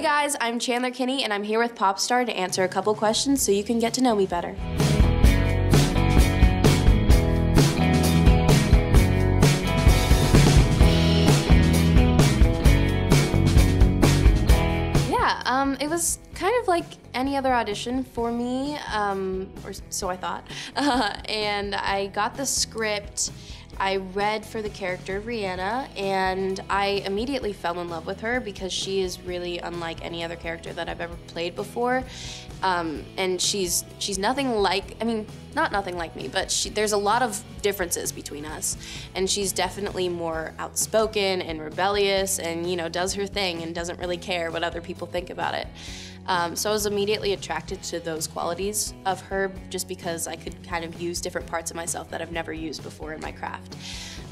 Hey guys, I'm Chandler Kinney and I'm here with Popstar to answer a couple questions so you can get to know me better. It was kind of like any other audition for me, or so I thought. And I got the script, I read for the character of Rihanna, and I immediately fell in love with her because she is really unlike any other character that I've ever played before. And she's nothing like, I mean, not nothing like me, but there's a lot of differences between us. And she's definitely more outspoken and rebellious and, you know, does her thing and doesn't really care what other people think about it. So I was immediately attracted to those qualities of her just because I could kind of use different parts of myself that I've never used before in my craft.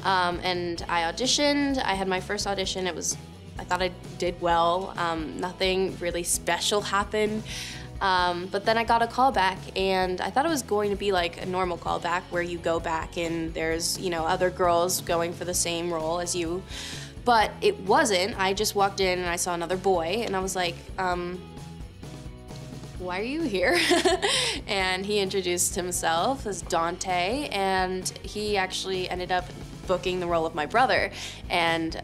And I auditioned. I had my first audition. I thought I did well. Nothing really special happened. But then I got a call back, and I thought it was going to be like a normal callback where you go back and there's, you know, other girls going for the same role as you. But it wasn't. I just walked in and I saw another boy, and I was like, why are you here? And he introduced himself as Dante, and he actually ended up booking the role of my brother. And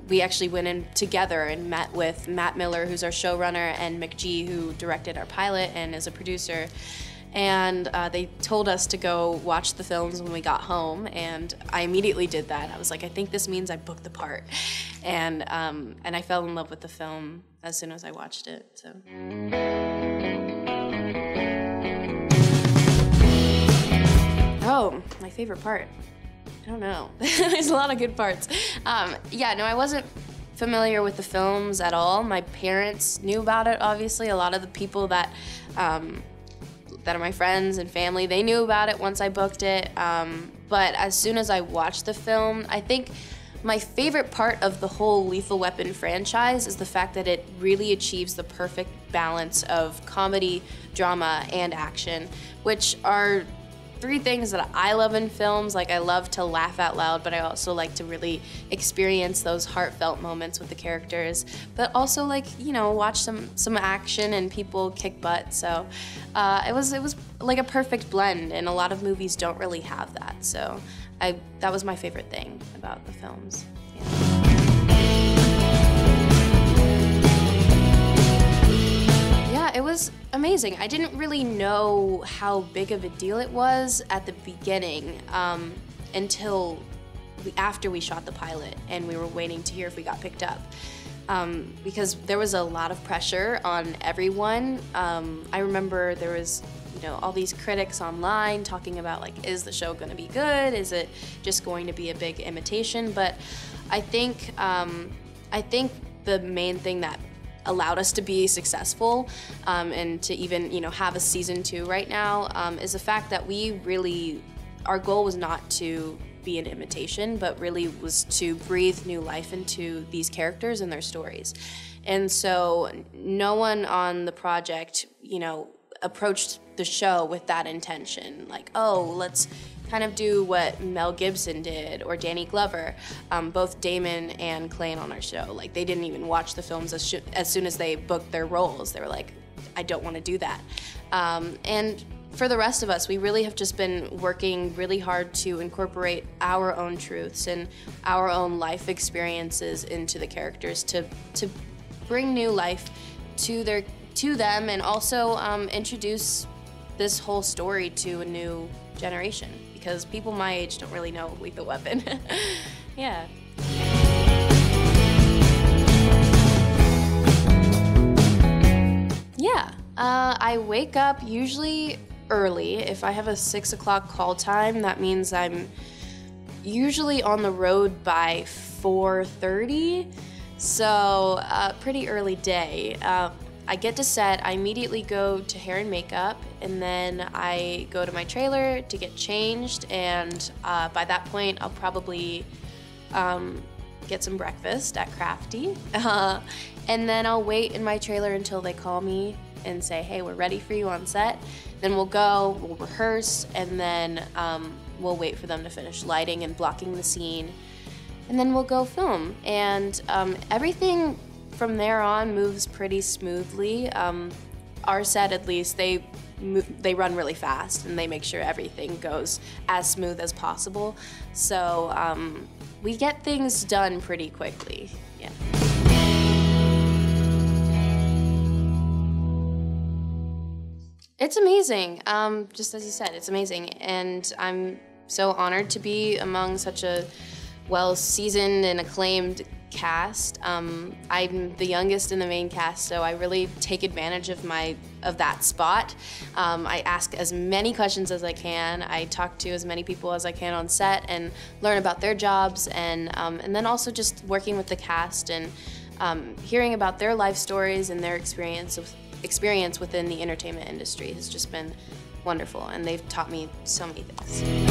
we actually went in together and met with Matt Miller, who's our showrunner, and McGee, who directed our pilot and is a producer. And they told us to go watch the films when we got home, and I immediately did that. I was like, I think this means I booked the part. And I fell in love with the film as soon as I watched it, so. Oh, my favorite part. I don't know. There's a lot of good parts. Yeah, no, I wasn't familiar with the films at all. My parents knew about it, obviously. A lot of the people that are my friends and family, they knew about it once I booked it. But as soon as I watched the film, I think my favorite part of the whole Lethal Weapon franchise is the fact that it really achieves the perfect balance of comedy, drama, and action, which are three things that I love in films. Like, I love to laugh out loud, but I also like to really experience those heartfelt moments with the characters, but also, like, you know, watch some action and people kick butt. So it was like a perfect blend, and a lot of movies don't really have that. So that was my favorite thing about the films. Yeah, it was amazing. I didn't really know how big of a deal it was at the beginning until after we shot the pilot and we were waiting to hear if we got picked up. Because there was a lot of pressure on everyone. I remember there was, you know, all these critics online talking about, like, is the show going to be good? Is it just going to be a big imitation? But I think the main thing that allowed us to be successful and to even, you know, have a season 2 right now is the fact that our goal was not to be an imitation, but really was to breathe new life into these characters and their stories. And so no one on the project, you know, approached the show with that intention, like, oh, let's kind of do what Mel Gibson did or Danny Glover. Both Damon and Clayton on our show, like, they didn't even watch the films as soon as they booked their roles. They were like, I don't want to do that. And for the rest of us, we really have just been working really hard to incorporate our own truths and our own life experiences into the characters to bring new life to them, and also introduce this whole story to a new generation, because people my age don't really know Lethal Weapon. Yeah. Yeah, I wake up usually early. If I have a 6 o'clock call time, that means I'm usually on the road by 4:30, so pretty early day. I get to set, I immediately go to hair and makeup, and then I go to my trailer to get changed, and by that point I'll probably get some breakfast at Crafty, and then I'll wait in my trailer until they call me and say, hey, we're ready for you on set. Then we'll go, we'll rehearse, and then we'll wait for them to finish lighting and blocking the scene, and then we'll go film. And everything from there on moves pretty smoothly. Our set, at least, they run really fast and they make sure everything goes as smooth as possible. So we get things done pretty quickly. Yeah. It's amazing. Just as you said, it's amazing, and I'm so honored to be among such a well-seasoned and acclaimed cast. I'm the youngest in the main cast, so I really take advantage of that spot. I ask as many questions as I can. I talk to as many people as I can on set and learn about their jobs, and then also just working with the cast and hearing about their life stories and their experience within the entertainment industry has just been wonderful, and they've taught me so many things.